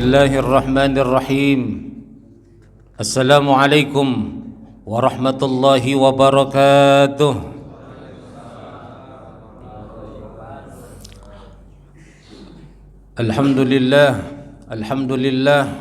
Bismillahirrahmanirrahim. Assalamualaikum warahmatullahi wabarakatuh. Alhamdulillah, alhamdulillah,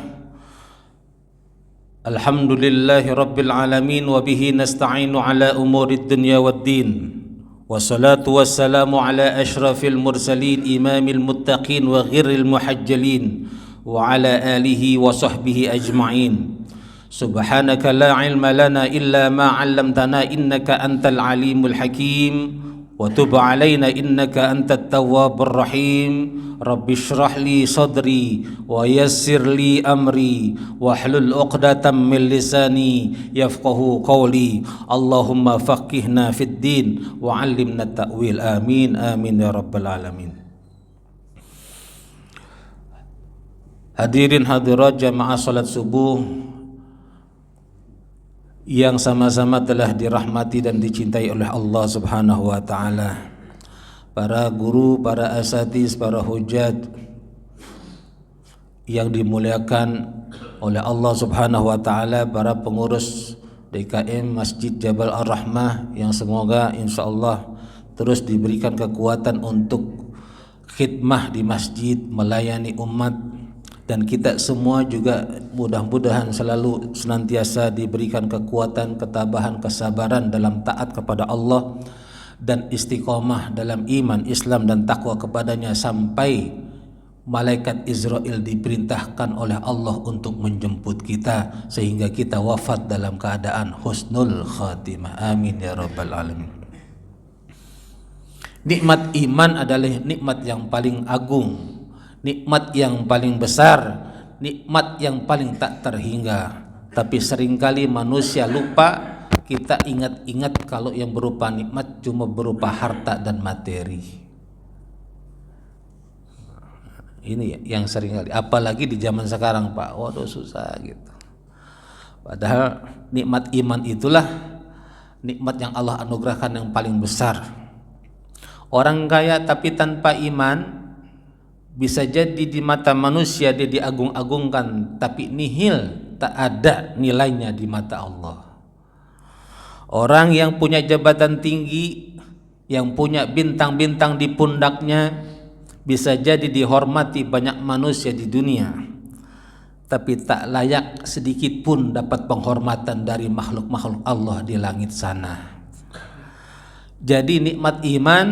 alhamdulillahi rabbil alamin. Wa bihi nasta'inu ala umurid dunya waddin. Wassalatu wassalamu ala ashrafil mursalin, imamil muttaqin wa ghirril muhajjalin, wa ala alihi wa sahbihi ajma'in. Subhanaka la ilma lana illa ma 'allamtana innaka antal alimul hakim, wa tub 'alaina innaka antat tawwabur rahim. Rabbi shrah li sadri wa yassir li amri wahlul 'uqdatam min lisani yafqahu qawli. Allahumma faqihna fid din wa 'allimna ta'wil. Amin amin ya rabbal alamin. Hadirin hadirat jamaah salat subuh yang sama-sama telah dirahmati dan dicintai oleh Allah Subhanahu wa taala. Para guru, para asatiz, para hujat yang dimuliakan oleh Allah Subhanahu wa taala, para pengurus DKM Masjid Jabal Ar-Rahmah yang semoga insyaallah terus diberikan kekuatan untuk khidmah di masjid, melayani umat, dan kita semua juga mudah-mudahan selalu senantiasa diberikan kekuatan, ketabahan, kesabaran dalam taat kepada Allah dan istiqomah dalam iman, Islam dan takwa kepadanya sampai malaikat Israel diperintahkan oleh Allah untuk menjemput kita sehingga kita wafat dalam keadaan husnul khatimah. Amin ya rabbal alamin. Nikmat iman adalah nikmat yang paling agung, nikmat yang paling besar, nikmat yang paling tak terhingga. Tapi seringkali manusia lupa. Kita ingat-ingat kalau yang berupa nikmat cuma berupa harta dan materi. Ini yang seringkali, apalagi di zaman sekarang Pak, waduh susah gitu. Padahal nikmat iman itulah nikmat yang Allah anugerahkan yang paling besar. Orang kaya tapi tanpa iman bisa jadi di mata manusia dia diagung-agungkan, tapi nihil, tak ada nilainya di mata Allah. Orang yang punya jabatan tinggi, yang punya bintang-bintang di pundaknya, bisa jadi dihormati banyak manusia di dunia, tapi tak layak sedikit pun dapat penghormatan dari makhluk-makhluk Allah di langit sana. Jadi nikmat iman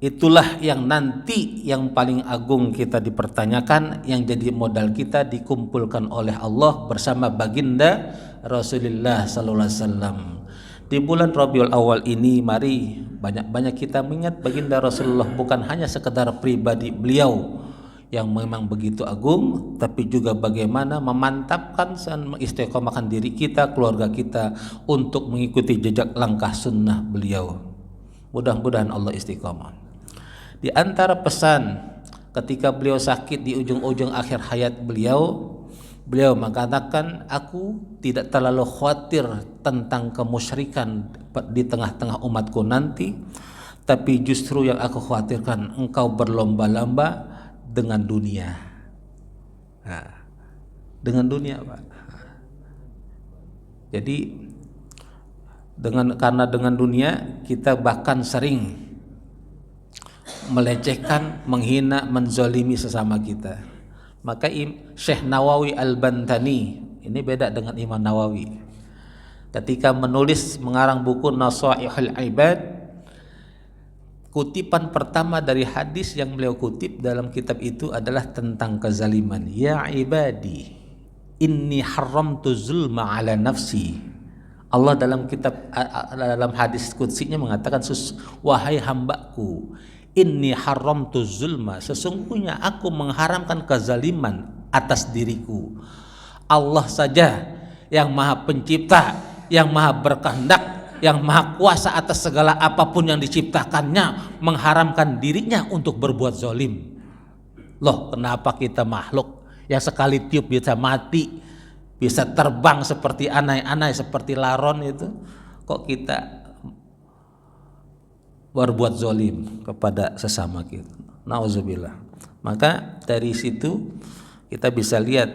itulah yang nanti yang paling agung kita dipertanyakan, yang jadi modal kita dikumpulkan oleh Allah bersama baginda Rasulullah sallallahu alaihi wasallam. Di bulan Rabiul Awal ini mari banyak-banyak kita mengingat baginda Rasulullah, bukan hanya sekedar pribadi beliau yang memang begitu agung, tapi juga bagaimana memantapkan dan mengistiqomahkan diri kita, keluarga kita untuk mengikuti jejak langkah sunnah beliau. Mudah-mudahan Allah istiqomah. Di antara pesan ketika beliau sakit di ujung-ujung akhir hayat beliau mengatakan, aku tidak terlalu khawatir tentang kemusyrikan di tengah-tengah umatku nanti, tapi justru yang aku khawatirkan engkau berlomba-lomba dengan dunia. Nah, dengan dunia Pak. Jadi karena dengan dunia kita bahkan sering melecehkan, menghina, menzalimi sesama kita. Maka Syekh Nawawi Al-Bantani, ini beda dengan Imam Nawawi, ketika mengarang buku Nasaihul Ibad, kutipan pertama dari hadis yang beliau kutip dalam kitab itu adalah tentang kezaliman. Ya ibadi, inni haramtu zulma ala nafsi. Allah dalam hadis qudsinya mengatakan, wahai hambaku, inni haramtu zulma, sesungguhnya aku mengharamkan kezaliman atas diriku. Allah saja yang maha pencipta, yang maha berkehendak, yang maha kuasa atas segala apapun yang diciptakannya, mengharamkan dirinya untuk berbuat zalim. Loh, kenapa kita makhluk yang sekali tiup bisa mati, bisa terbang seperti anai-anai, seperti laron itu, kok kita berbuat zalim kepada sesama kita? Nauzubillah. Maka dari situ Kita bisa lihat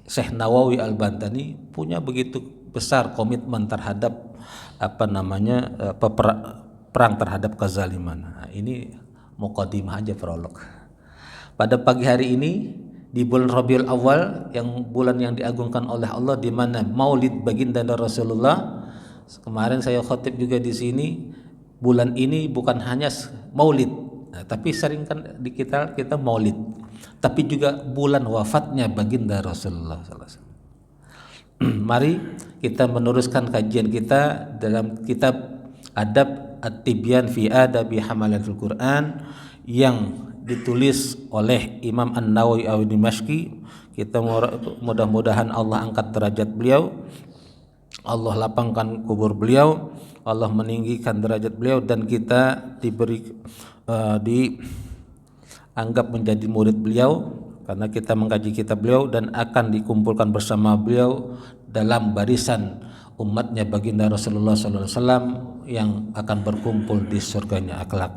Syekh Nawawi Al-Bantani punya begitu besar komitmen terhadap perang terhadap kezaliman. Nah, ini muqaddimah aja, prolog. Pada pagi hari ini di bulan Rabiul Awal, yang bulan yang diagungkan oleh Allah, di mana Maulid baginda Rasulullah. Kemarin saya khotib juga di sini. Bulan ini bukan hanya Maulid, tapi sering kan di kita Maulid, tapi juga bulan wafatnya baginda Rasulullah SAW. Mari kita meneruskan kajian kita dalam kitab Adab At-Tibyan fi Adabi Hamalatul Quran yang ditulis oleh Imam An-Nawawi Ad-Dimashqi. Kita mudah-mudahan Allah angkat derajat beliau, Allah lapangkan kubur beliau, Allah meninggikan derajat beliau, dan kita dianggap menjadi murid beliau karena kita mengkaji kitab beliau dan akan dikumpulkan bersama beliau dalam barisan umatnya baginda Rasulullah SAW yang akan berkumpul di surganya akhlak.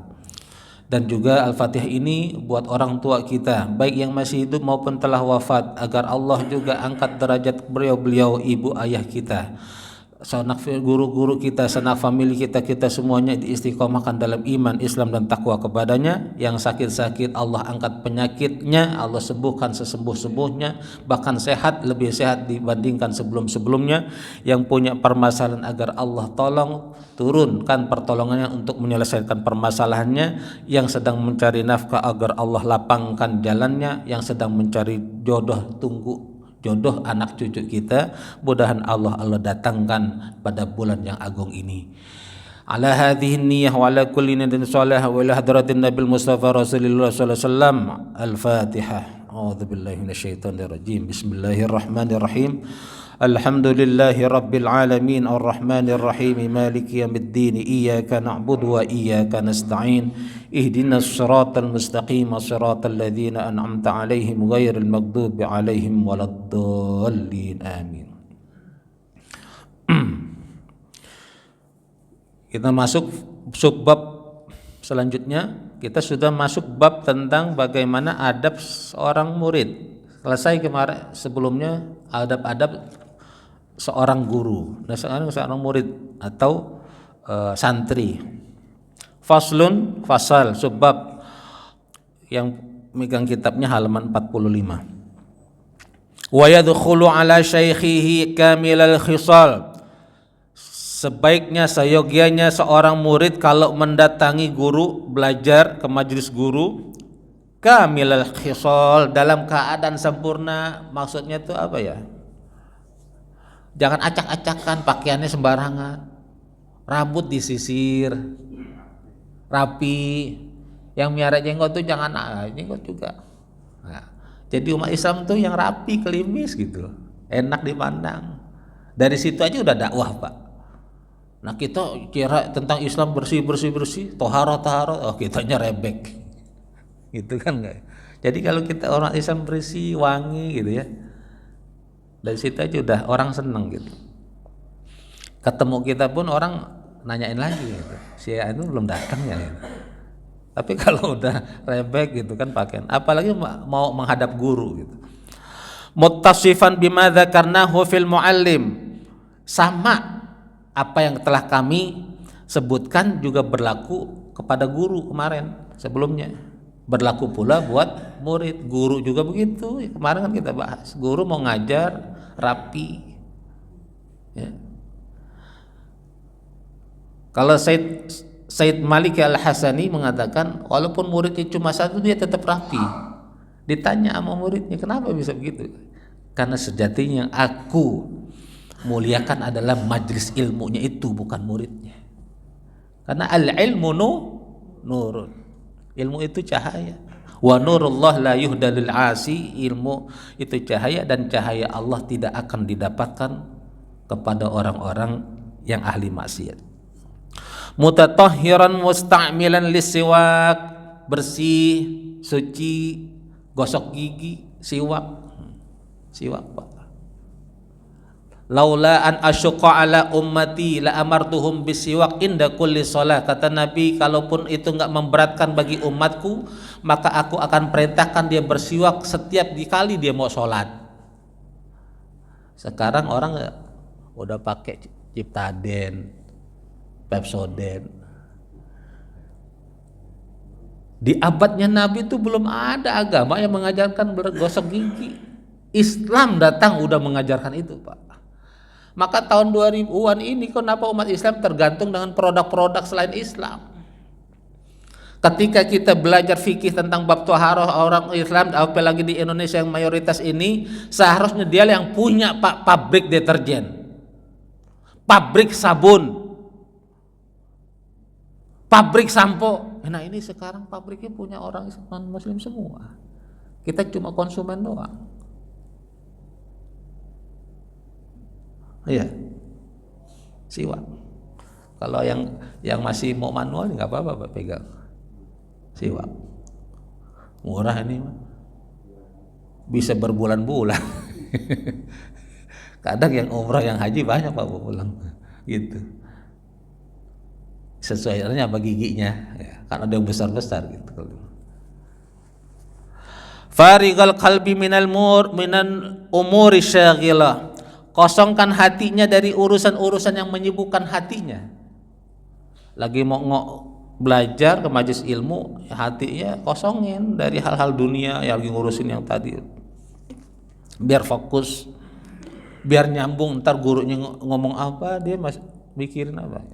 Dan juga Al-Fatihah ini buat orang tua kita, baik yang masih hidup maupun telah wafat, agar Allah juga angkat derajat beliau-beliau, ibu ayah kita, sanak guru-guru kita, sanak famili kita, semuanya diistiqomahkan dalam iman, Islam dan takwa kepadanya. Yang sakit-sakit Allah angkat penyakitnya, Allah sembuhkan sesembuh-sembuhnya, bahkan sehat, lebih sehat dibandingkan sebelum-sebelumnya. Yang punya permasalahan agar Allah tolong, turunkan pertolongannya untuk menyelesaikan permasalahannya. Yang sedang mencari nafkah agar Allah lapangkan jalannya. Yang sedang mencari jodoh, tunggu jodoh anak cucu kita, mudahan Allah datangkan pada bulan yang agung ini. Ala hadhihi niyyah wa ala kulli niyatin salihah wa ila hadratin nabil mustafa rasulillah sallallahu alaihi wasallam. Al-Fatihah. A'udzubillahi minasyaitonir rajim. Bismillahirrahmanirrahim. Alhamdulillahi rabbil alamin arrahmanir rahim maliki yaumiddin iyyaka na'budu wa iyyaka nasta'in ihdinas siratal mustaqim siratal ladzina an'amta 'alaihim ghairil maghdubi 'alaihim waladdallin amin. Kita masuk subbab selanjutnya. Kita sudah masuk bab tentang bagaimana adab seorang murid. Selesai kemarin, sebelumnya adab-adab seorang guru, dan sekarang seorang murid atau santri. Faslun, fasal, subbab, yang megang kitabnya halaman 45. Wa yadkhulu ala syaikhihi kamilal khisal. Sebaiknya, seyogianya seorang murid kalau mendatangi guru, belajar ke majelis guru, kamilal khisal, dalam keadaan sempurna. Maksudnya itu apa ya? Jangan acak-acakan, pakaiannya sembarangan, rambut disisir rapi, yang miara jenggot tuh jangan jenggot juga. Nah, jadi umat Islam tuh yang rapi, klimis gitu, enak dipandang. Dari situ aja udah dakwah, Pak. Nah, kita kira tentang Islam bersih, tohara, oh kitanya rebek, gitu kan enggak? Jadi kalau kita orang Islam bersih, wangi gitu ya, dari situ aja udah orang seneng gitu. Ketemu kita pun orang nanyain lagi gitu, si itu belum datang ya gitu. Tapi kalau udah rebek gitu kan pakaian, apalagi mau menghadap guru gitu. Muttasifan bima dzakarnahu fil muallim, sama apa yang telah kami sebutkan juga berlaku kepada guru kemarin sebelumnya, berlaku pula buat murid. Guru juga begitu, kemarin kan kita bahas, guru mau ngajar rapi ya. Kalau Said Malik Al-Hasani mengatakan walaupun muridnya cuma satu dia tetap rapi. Ditanya sama muridnya, kenapa bisa begitu? Karena sejatinya yang aku muliakan adalah majelis ilmunya itu, bukan muridnya. Karena al-ilmu nurun, ilmu itu cahaya. Wa nurullah la yuhdalil asi, ilmu itu cahaya, dan cahaya Allah tidak akan didapatkan kepada orang-orang yang ahli maksiat. Mutatahhiran musta'milan lisiwak, bersih, suci, gosok gigi, siwak Pak. Laula an asyqa ala ummati la amartuhum bisiwak inda kulli shalah. Kata Nabi, kalaupun itu enggak memberatkan bagi umatku, maka aku akan perintahkan dia bersiwak setiap kali dia mau sholat. Sekarang orang udah pakai Ciptaden, Pepsodent. Di abadnya Nabi itu belum ada agama yang mengajarkan bergosok gigi. Islam datang udah mengajarkan itu, Pak. Maka tahun 2000-an ini kenapa umat Islam tergantung dengan produk-produk selain Islam? Ketika kita belajar fikih tentang bab thaharah orang Islam, apalagi di Indonesia yang mayoritas ini, seharusnya dia yang punya Pak pabrik deterjen, pabrik sabun, pabrik sampo. Nah ini sekarang pabriknya punya orang non Muslim semua. Kita cuma konsumen doang. Iya, siwak. Kalau yang masih mau manual nggak apa-apa, Pak, pegang siwak. Murah ini, bisa berbulan-bulan. Kadang yang umrah, yang haji banyak Pak pulang, gitu. Sesuainya apa giginya, ya, kan ada yang besar-besar gitu. Fariqal qalbi minan umuri syaghilah. Kosongkan hatinya dari urusan-urusan yang menyibukkan hatinya. Lagi mau belajar ke majelis ilmu, hatinya kosongin dari hal-hal dunia yang lagi ngurusin yang tadi. Biar fokus, biar nyambung. Ntar gurunya ngomong apa, dia masih mikirin apa.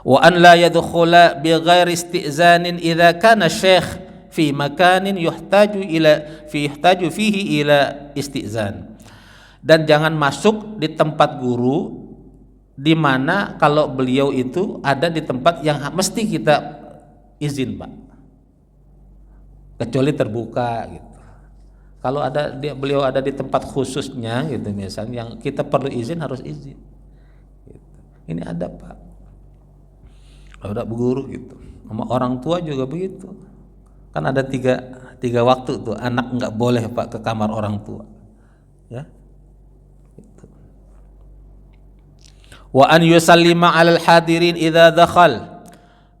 Wa an la yadkhula bi ghairi isti'zanin idza kana syekh fi makanin yuhtaju fihi ila istizan. Dan jangan masuk di tempat guru di mana kalau beliau itu ada di tempat yang mesti kita izin, Pak. Kecuali terbuka gitu. Kalau beliau ada di tempat khususnya gitu misalnya yang kita perlu izin, harus izin. Gitu. Ini ada, Pak. Kalau ada guru gitu. Sama orang tua juga begitu. Kan ada tiga waktu tuh anak nggak boleh, Pak, ke kamar orang tua. Ya. Wa an yusallima 'alal hadirin idza dakhal.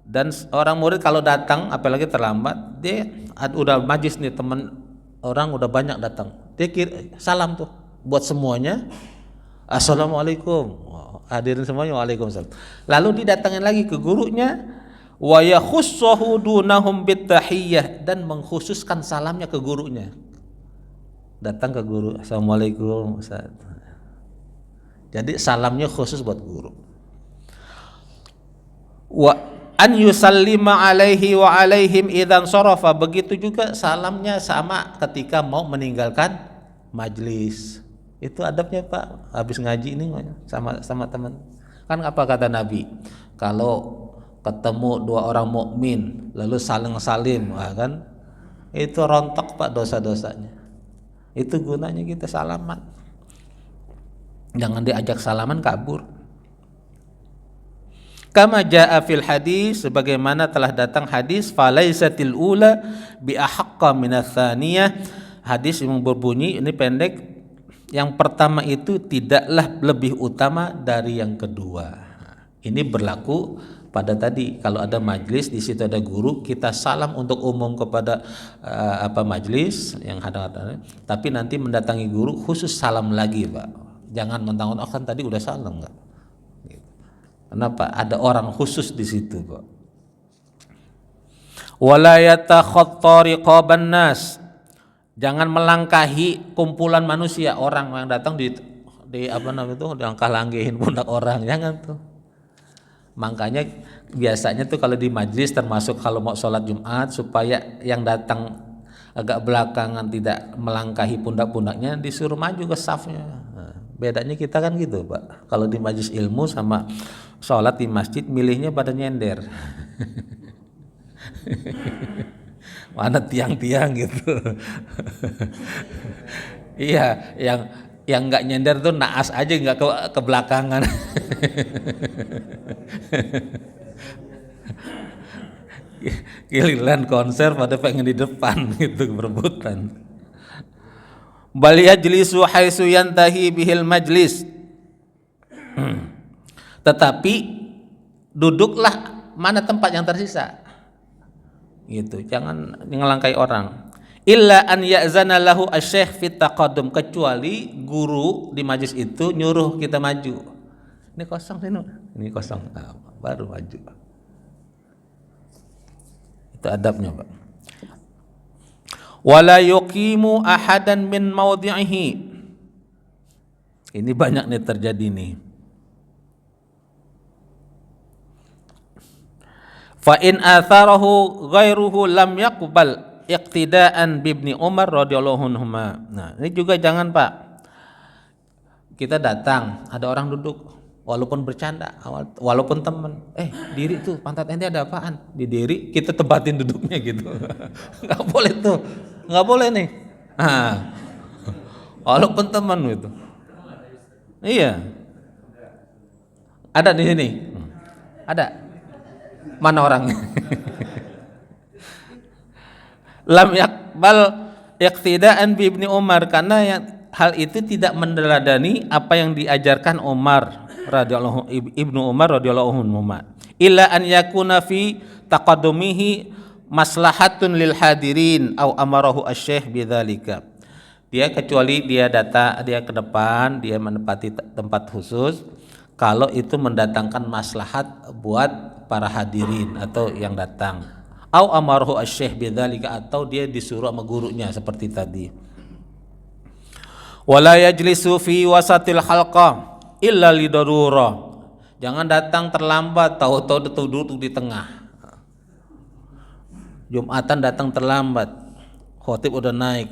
Dan orang murid kalau datang apalagi terlambat, dia udah majlis nih, teman orang udah banyak datang. Dia salam tuh buat semuanya. Assalamualaikum. Hadirin semuanya, waalaikumsalam. Lalu didatangin lagi ke gurunya, wa yakhussuhu dunahum bitahiyyah, dan mengkhususkan salamnya ke gurunya. Datang ke guru, assalamualaikum Ustaz. Jadi salamnya khusus buat guru. Wa an yusallima alaihi wa alaihim idzan sarafa. Begitu juga salamnya sama ketika mau meninggalkan majlis. Itu adabnya, Pak. Habis ngaji ini sama teman. Kan apa kata Nabi? Kalau ketemu dua orang mukmin lalu saling salim, kan? Itu rontok, Pak, dosa-dosanya. Itu gunanya kita salaman. Jangan diajak salaman kabur. Kama jaa fil hadis, sebagaimana telah datang hadis, falaisatil ula bi ahaqqa minats tsaniyah. Hadis yang berbunyi, ini pendek, yang pertama itu tidaklah lebih utama dari yang kedua. Ini berlaku pada tadi, kalau ada majlis di situ ada guru, kita salam untuk umum kepada majlis yang ada, tapi nanti mendatangi guru khusus salam lagi, Pak. Jangan mentang-mentang kan tadi udah salam, enggak. Kenapa? Ada orang khusus di situ, Pak. Wala yatakhatta riqaban nas. Jangan melangkahi kumpulan manusia, orang yang datang di langkah-langkahin pundak orang, jangan tuh. Makanya biasanya tuh kalau di majlis, termasuk kalau mau sholat Jumat, supaya yang datang agak belakangan tidak melangkahi pundak-pundaknya, disuruh maju ke safnya. Bedanya kita kan gitu, Pak. Kalau di majelis ilmu sama sholat di masjid, milihnya pada nyender. Mana tiang-tiang gitu. Iya, yang nggak nyender tuh naas aja, nggak ke belakangan. Giliran konser pada pengen di depan gitu, berebutan. Bal yajlisu haitsu yantahi bihil majlis. Tetapi duduklah mana tempat yang tersisa. Gitu, jangan ngelangkai orang. Illa an ya'zana lahu asy-syekh fit taqaddum, kecuali guru di majlis itu nyuruh kita maju. Ini kosong sini, ini kosong. Nah, baru maju. Itu adabnya, Pak. Wala yuqimu ahadan min mawdi'ihi. Ini banyak nih terjadi nih. Fa in atharahu ghairuhu lam yaqbal iqtidaan bi Ibni Umar radhiyallahu anhuma. Nah, ini juga jangan, Pak. Kita datang, ada orang duduk, walaupun bercanda, walaupun teman, diri tuh pantat ente ada apaan? Didiri, kita tebatin duduknya gitu. Enggak boleh tuh. Enggak boleh nih. Nah, walaupun teman gitu. Iya. Ada di sini. Ada. Mana orangnya? Lam yakbal iqtidaan bi Ibni Umar, karena yang hal itu tidak meneladani apa yang diajarkan Umar radhiyallahu Ibnu Umar radhiyallahu anhu. Illa an yakuna fi taqaddumihi maslahatun lil hadirin au amarahu asy-syekh bidzalika. Dia kecuali dia ke depan, dia menempati tempat khusus kalau itu mendatangkan maslahat buat para hadirin atau yang datang. Au amarahu asy-syekh bidzalika, atau dia disuruh sama gurunya seperti tadi. Wala yajlisu fi wasatil halqah illa lidarurah. Jangan datang terlambat, tahu-tahu duduk di tengah. Jumatan datang terlambat, khotib udah naik,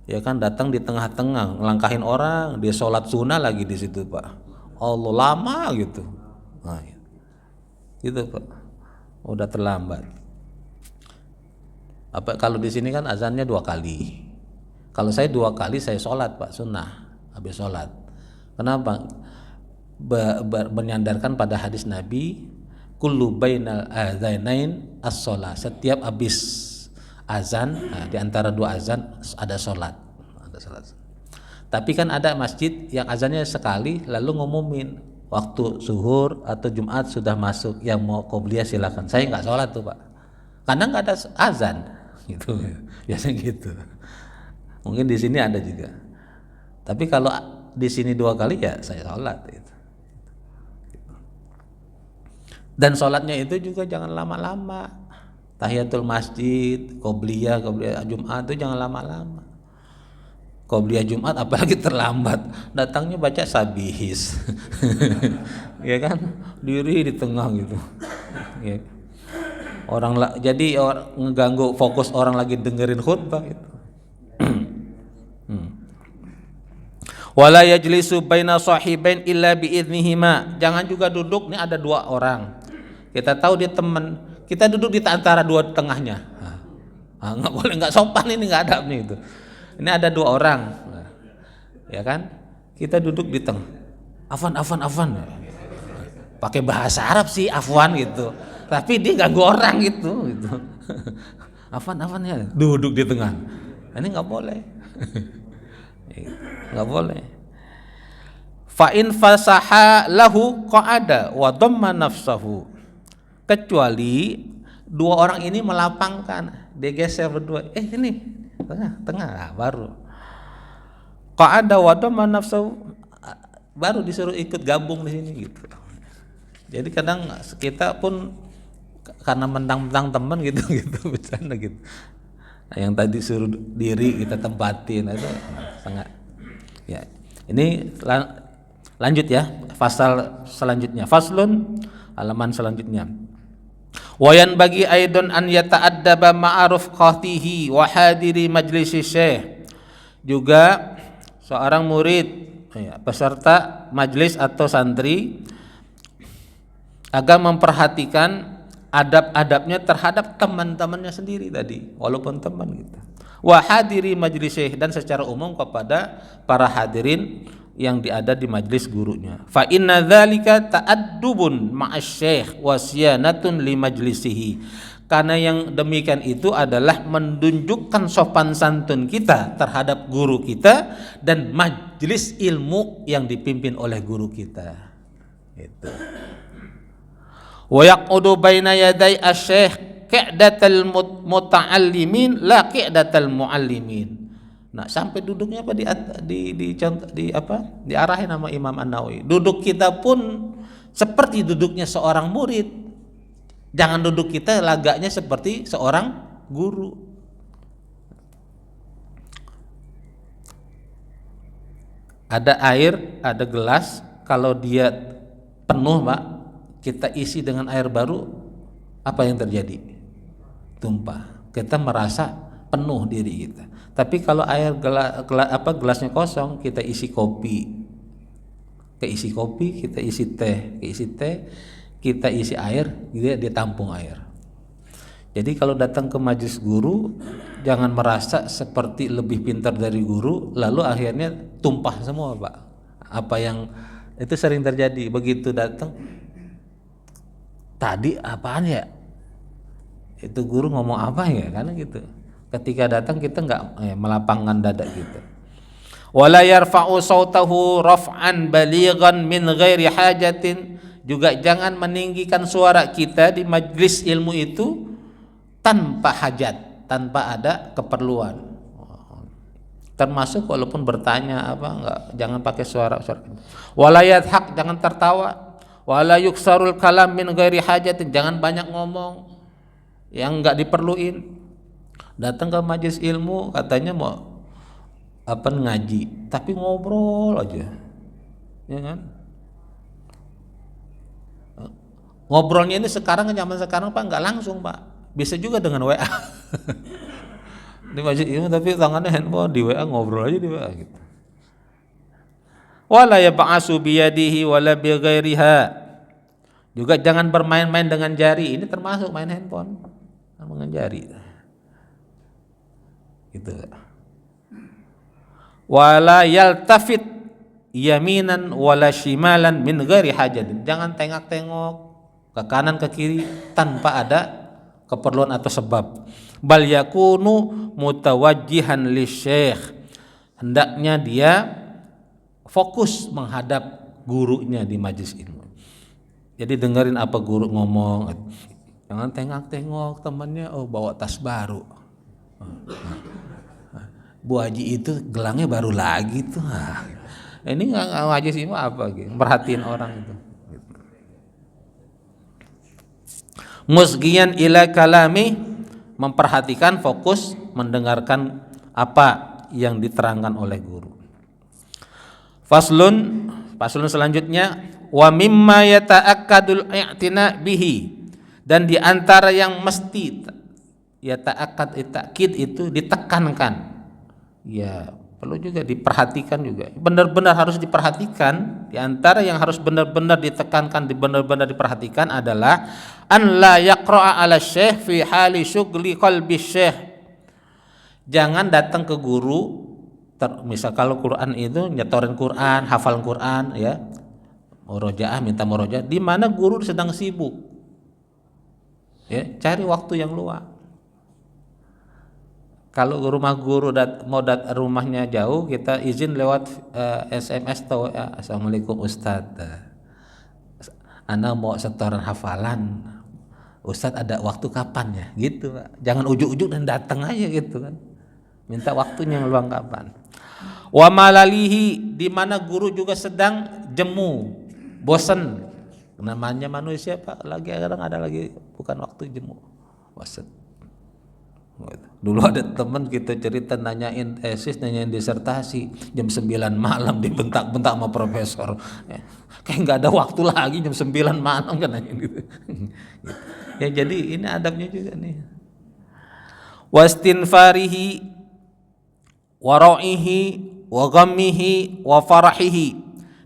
ya kan, datang di tengah-tengah, ngelangkahin orang, dia sholat sunnah lagi di situ, Pak. Allah, lama gitu. Nah, gitu, Pak. Udah terlambat. Apa kalau di sini kan azannya 2 kali. Kalau saya 2 kali saya sholat, Pak, sunnah habis sholat. Kenapa? Menyandarkan pada hadis Nabi, kullu bainal adzainain as-shalah. Setiap habis azan, di antara 2 azan ada sholat. Tapi kan ada masjid yang azannya sekali lalu ngumumin waktu zuhur atau Jumat sudah masuk, yang mau qobliyah silakan. Saya nggak sholat tuh, Pak, karena nggak ada azan gitu. Biasanya gitu. Mungkin di sini ada juga. Tapi kalau di sini 2 kali ya saya sholat gitu. Dan sholatnya itu juga jangan lama-lama. Tahiyatul masjid, qobliyah Jumat itu jangan lama-lama. Qobliyah Jumat apalagi terlambat, datangnya baca sabihis. Ya kan, diri di tengah gitu. Ya. Jadi ngeganggu fokus orang lagi dengerin khutbah gitu. Wala yajlisu baina sahibain illa biidznihima. Jangan juga duduk, nih ada 2 orang. Kita tahu dia teman, kita duduk di antara 2 tengahnya. Enggak boleh, enggak sopan ini, enggak adab nih itu. Ini ada 2 orang. Ya kan? Kita duduk di tengah. Afwan. Pakai bahasa Arab sih afwan gitu. Tapi dia ganggu orang gitu. Afwan ya, duduk di tengah. Ini enggak boleh. Enggak boleh. Fa in fasaha lahu qa'ada wa dhamma nafsahu. Kecuali 2 orang ini melapangkan, dia geser berdua. Ini tengah baru. Qa'ada wa dhamma nafsahu, baru disuruh ikut gabung di sini gitu. Jadi kadang kita pun karena mentang-mentang teman gitu bercanda gitu. Nah, yang tadi suruh diri kita tempatin itu sangat. Ya, ini lanjut ya, pasal selanjutnya. Faslun, halaman selanjutnya. Wayan bagi aidon an yata'addaba ma'aruf qatihi wa hadiri majlisi syekh. Juga seorang murid, peserta majlis atau santri, agar memperhatikan adab-adabnya terhadap teman-temannya sendiri tadi, walaupun teman gitu. Wa hadiri majlis syekh, dan secara umum kepada para hadirin yang ada di majlis gurunya. Fa inna dzalika ta'addubun ma'asy syekh wa siyanatun li majlisihi. Karena yang demikian itu adalah menunjukkan sopan santun kita terhadap guru kita dan majelis ilmu yang dipimpin oleh guru kita. Itu. Wa yaqudu baina yaday asy-syekh qi'datal muta'allimin la qi'datal muallimin. Nah, sampai duduknya apa diarahin sama Imam An-Nawawi. Duduk kita pun seperti duduknya seorang murid. Jangan duduk kita lagaknya seperti seorang guru. Ada air, ada gelas, kalau dia penuh, Pak, kita isi dengan air baru, apa yang terjadi? Tumpah. Kita merasa penuh diri kita. Tapi kalau air gelasnya kosong, kita isi kopi. Keisi kopi, kita isi teh, kita isi air, dia tampung air. Jadi kalau datang ke majelis guru, jangan merasa seperti lebih pintar dari guru, lalu akhirnya tumpah semua, Pak. Apa yang itu sering terjadi, begitu datang, tadi apaan ya? Itu guru ngomong apa ya? Karena gitu. Ketika datang kita enggak melapangkan dada kita. Wala yarfa'u sautahu raf'an balighan min ghairi hajatin, juga jangan meninggikan suara kita di majelis ilmu itu tanpa hajat, tanpa ada keperluan. Termasuk walaupun bertanya apa enggak, jangan pakai suara. Wala yadhaq, jangan tertawa. Wala yuksarul kalam min ghairi hajatin, jangan banyak ngomong yang enggak diperluin. Datang ke majelis ilmu katanya mau ngaji, tapi ngobrol aja, ya kan? Ngobrolnya ini sekarang, zaman sekarang, Pak, nggak langsung, Pak, bisa juga dengan WA. Di majelis ilmu tapi tangannya handphone, di WA, ngobrol aja di WA gitu. Wala yab'asu biyadihi wala bighairiha, juga jangan bermain-main dengan jari, ini termasuk main handphone dengan jari. Gitu. Wala yaltafit yaminan wala shimalan min ghairi hajat, jangan tengok-tengok ke kanan ke kiri tanpa ada keperluan atau sebab. Bal yakunu mutawajjihan lisyekh, hendaknya dia fokus menghadap gurunya di majelis ilmu. Jadi dengerin apa guru ngomong, jangan tengok-tengok temannya, oh bawa tas baru, Bu Haji itu gelangnya baru lagi tuh. Ini nggak ngaji sih apa gitu, perhatiin orang itu. Musgiyan ila kalami, memperhatikan, fokus mendengarkan apa yang diterangkan oleh guru. Faslun selanjutnya, wa mimma yata'akkadul i'tina bihi, dan di antara yang mesti yata'akkad ta'kid itu ditekankan. Ya, perlu juga diperhatikan juga. Benar-benar harus diperhatikan. Di antara yang harus benar-benar ditekankan, benar-benar diperhatikan adalah an la yaqra'a 'ala syekh fi hali syughli qalbi syekh. Jangan datang ke guru, misal kalau Quran itu nyetorin Quran, hafal Quran ya. Murojaah, minta murojaah di mana guru sedang sibuk. Ya, cari waktu yang luang. Kalau rumah guru rumahnya jauh, kita izin lewat SMS atau WA, Assalamualaikum Ustadz, Anda mau setoran hafalan, Ustadz ada waktu kapan ya, gitu, Pak. Jangan ujuk-ujuk dan datang aja gitu kan, minta waktunya yang luang kapan. Wa malalihi, di mana guru juga sedang jemu, bosan, namanya manusia, Pak, lagi kadang ada lagi bukan waktu jemu, bosan. Dulu ada teman kita cerita, nanyain tesis, nanyain disertasi, jam 9 malam dibentak-bentak sama profesor. Kayak nggak ada waktu lagi jam 9 malam kan nanya gitu. Ya jadi ini adabnya juga nih. Wastinfarihi wa ra'ihi wa ghammihi wa farahihi,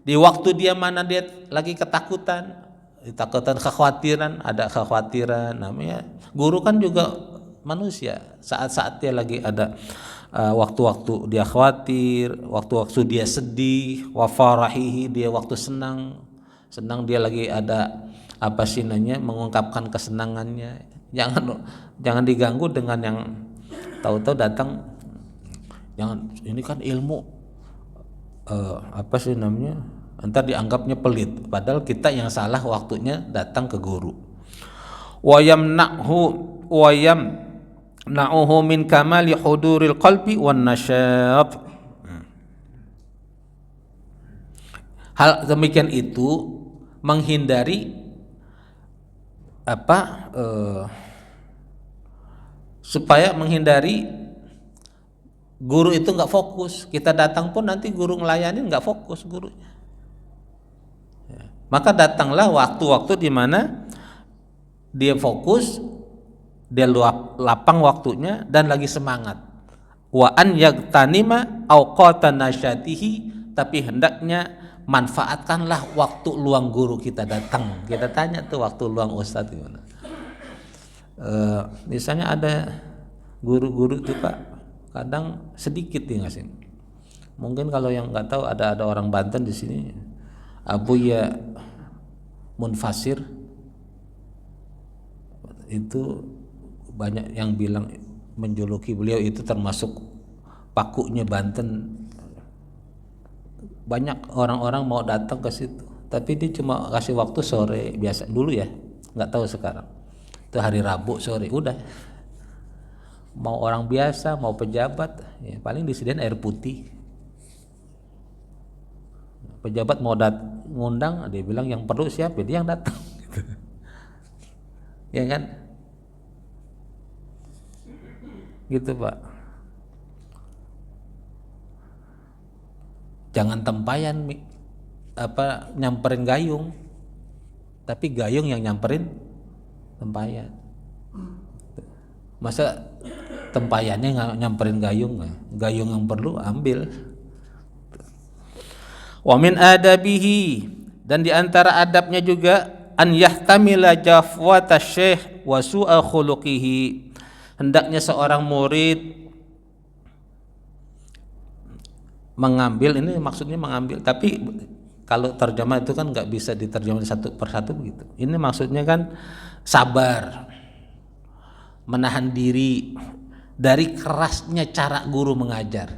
di waktu dia mana dia lagi ketakutan, kekhawatiran, ada kekhawatiran, namanya guru kan juga manusia, saat-saat dia lagi ada waktu-waktu dia khawatir, waktu-waktu dia sedih, wa farahihi, dia waktu senang dia lagi ada apa sih namanya, mengungkapkan kesenangannya. Jangan diganggu dengan yang tahu-tahu datang, jangan, ini kan ilmu, apa sih namanya, entar dianggapnya pelit, padahal kita yang salah waktunya datang ke guru. Wayamna'uhu min kamali huduril qalbi wan nasyab. Hal demikian itu menghindari supaya menghindari guru itu nggak fokus. Kita datang pun nanti guru ngelayanin nggak fokus gurunya. Maka datanglah waktu-waktu di mana dia fokus, dia lapang waktunya dan lagi semangat. Wa an yagtanima awqatan nasyatihi, tapi hendaknya manfaatkanlah waktu luang guru kita datang. Kita tanya tuh waktu luang ustadz gimana. Misalnya ada guru-guru tuh Pak, kadang sedikit nih ngasih. Mungkin kalau yang nggak tahu ada orang Banten di sini, Abuya Munfasir, itu banyak yang bilang menjuluki beliau itu termasuk pakunya Banten. Banyak orang-orang mau datang ke situ, tapi dia cuma kasih waktu sore biasa dulu ya, nggak tahu sekarang. Itu hari Rabu sore udah. Mau orang biasa, mau pejabat, ya paling disediain air putih. Pejabat mau ngundang, dia bilang yang perlu siapa, dia yang datang. Gitu. Ya kan? Gitu Pak. Jangan tempayan nyamperin gayung, tapi gayung yang nyamperin tempayan. Masa tempayannya nyamperin gayung? Gayung yang perlu ambil. Wa min adabihi, dan di antara adabnya juga an yahtamila jafwata syekh wa su'a khuluqihi. Hendaknya seorang murid mengambil, ini maksudnya mengambil, tapi kalau terjemah itu kan nggak bisa diterjemah satu persatu begitu. Ini maksudnya kan sabar, menahan diri dari kerasnya cara guru mengajar.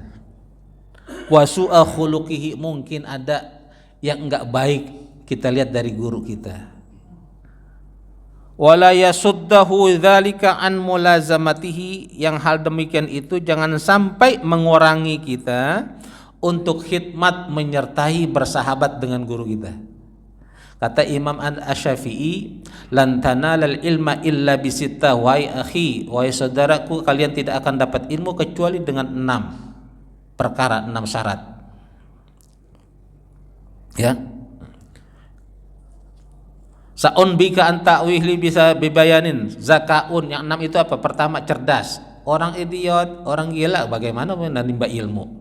Wasu'a khuluqihi, mungkin ada yang nggak baik kita lihat dari guru kita. Wala yasuddahu dzalika an mulazamatihi, yang hal demikian itu jangan sampai mengurangi kita untuk khidmat menyertai bersahabat dengan guru kita. Kata Imam Asy-Syafi'i, lan tanalal ilma illa bisittah, wahai akhi, wahai saudaraku, kalian tidak akan dapat ilmu kecuali dengan 6 perkara, 6 syarat. Ya. Sa'un bika an ta'wihli bisa bibayanin. Zakaun, yang 6 itu apa? Pertama, cerdas. Orang idiot, orang gila bagaimana menimba ilmu?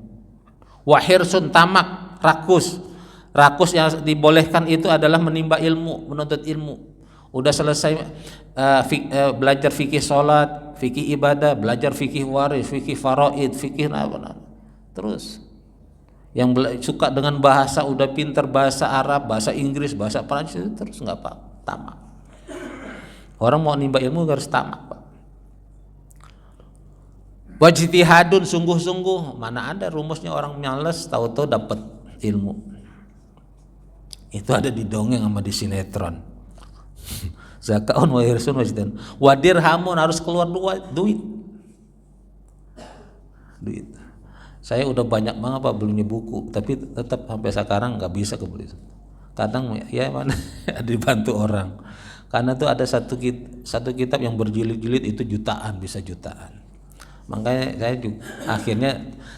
Wahirsun, tamak, rakus. Rakus yang dibolehkan itu adalah menimba ilmu, menuntut ilmu. Udah selesai belajar fikih sholat, fikih ibadah, belajar fikih waris, fikih faraid, fikih terus. Yang suka dengan bahasa, udah pinter bahasa Arab, bahasa Inggris, bahasa Prancis, terus nggak apa, tamak. Orang mau nimba ilmu harus tamak Pak. Wajtihadun, sungguh-sungguh. Mana ada rumusnya orang males tahu-tahu dapat ilmu. Itu ada di dongeng sama di sinetron. Zakaun wa hirsun wajdan. Wadirhamun, harus keluar duit. Saya udah banyak banget Pak belinya buku, tapi tetap sampai sekarang nggak bisa kebeli. Kadang ya mana dibantu orang. Karena tuh ada satu kitab yang berjilid-jilid itu jutaan, bisa jutaan. Makanya saya juga akhirnya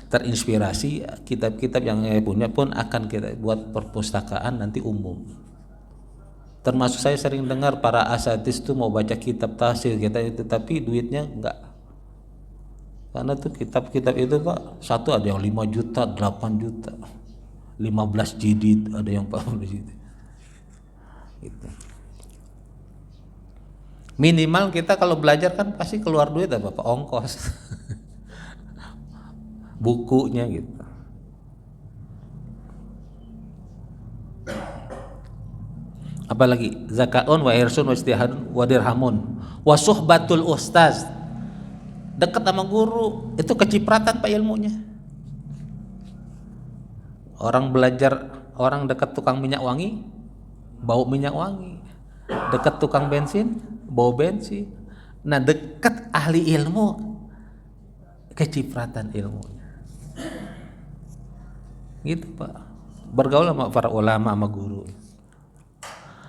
terinspirasi, kitab-kitab yang saya punya pun akan kita buat perpustakaan nanti umum. Termasuk saya sering dengar para asatidz tuh mau baca kitab tafsir kita itu, tapi duitnya enggak. Karena tuh kitab-kitab itu Pak, satu ada yang 5 juta, 8 juta, 15 jilid, ada yang 40 jilid. Gitu. Minimal kita kalau belajar kan pasti keluar duit apa Pak, ongkos. Bukunya gitu. Apalagi zakaun wa irsun wa istihadun wa dirhamun Wa suhbatul ustaz, dekat sama guru itu kecipratan Pak ilmunya. Orang belajar, orang dekat tukang minyak wangi bau minyak wangi, dekat tukang bensin bau bensin. Nah, dekat ahli ilmu kecipratan ilmunya. Gitu Pak, bergaul sama para ulama sama guru.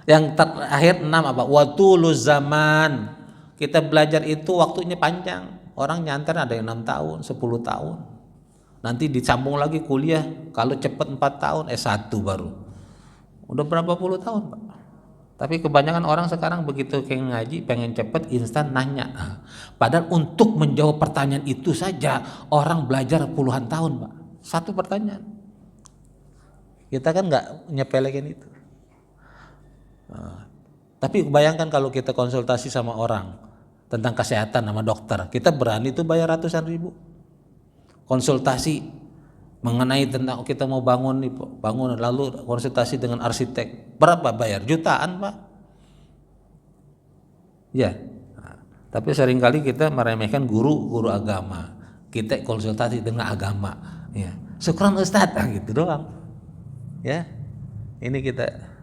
Yang terakhir 6 apa? Watuluz zaman, kita belajar itu waktunya panjang. Orang nyanter ada yang 6 tahun 10 tahun, nanti disambung lagi kuliah, kalau cepat 4 tahun S1 baru udah berapa puluh tahun Pak. Tapi kebanyakan orang sekarang begitu kayak ngaji pengen cepet instan nanya, padahal untuk menjawab pertanyaan itu saja orang belajar puluhan tahun Pak, satu pertanyaan. Kita kan nggak nyepelekin itu. Tapi bayangkan kalau kita konsultasi sama orang tentang kesehatan sama dokter, kita berani tuh bayar ratusan ribu. Konsultasi mengenai tentang kita mau bangun nih, bangun, lalu konsultasi dengan arsitek, berapa bayar? Jutaan Pak. Ya. Tapi seringkali kita meremehkan guru agama. Kita konsultasi dengan agama, ya. Syukran Ustadz, gitu doang. Ya. Ini kita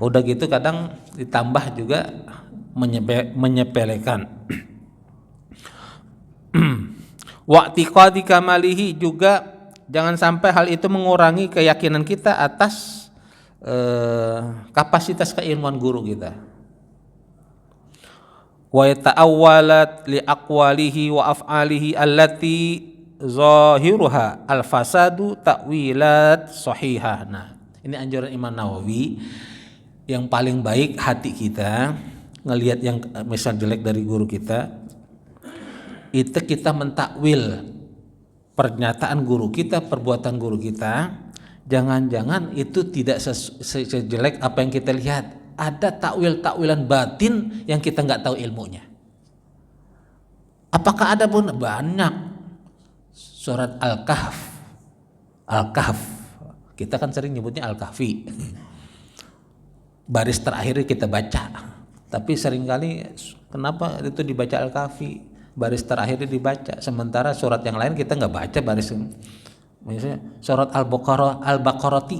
udah gitu kadang ditambah juga menyepelekan. Wa'tiqadi kamalihi, juga jangan sampai hal itu mengurangi keyakinan kita atas kapasitas keilmuan guru kita. Wa yata'awwalat li aqwalihi wa af'alihi allati zahiruha al-fasadu ta'wilat sahihah. Nah, ini anjuran Imam Nawawi. Yang paling baik hati kita ngelihat yang misal jelek dari guru kita, itu kita mentakwil pernyataan guru kita, perbuatan guru kita. Jangan-jangan itu tidak sejelek apa yang kita lihat. Ada takwil-takwilan batin yang kita nggak tahu ilmunya. Apakah ada pun? Banyak. Surat Al-Kahf, kita kan sering nyebutnya Al-Kahfi. Baris terakhir kita baca, tapi seringkali kenapa itu dibaca Al-Kahfi, baris terakhir dibaca, sementara surat yang lain kita nggak baca baris. Misalnya surat Al-Baqarati,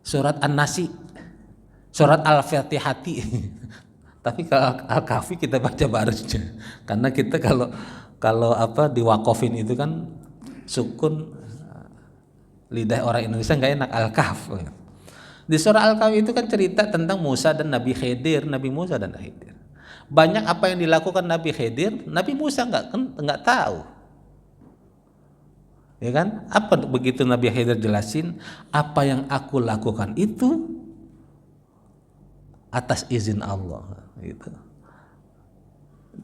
surat An-Nasi, surat Al-Fatihati. Tapi kalau Al-Kahfi kita baca barisnya, karena kita kalau apa diwakofin itu kan sukun, lidah orang Indonesia nggak enak, Al-Kahf. Di surah Al-Kahfi itu kan cerita tentang Musa dan Nabi Khidir, Nabi Musa dan Khidir. Banyak apa yang dilakukan Nabi Khidir, Nabi Musa nggak tahu. Ya kan? Apa begitu Nabi Khidir jelasin, apa yang aku lakukan itu atas izin Allah, gitu.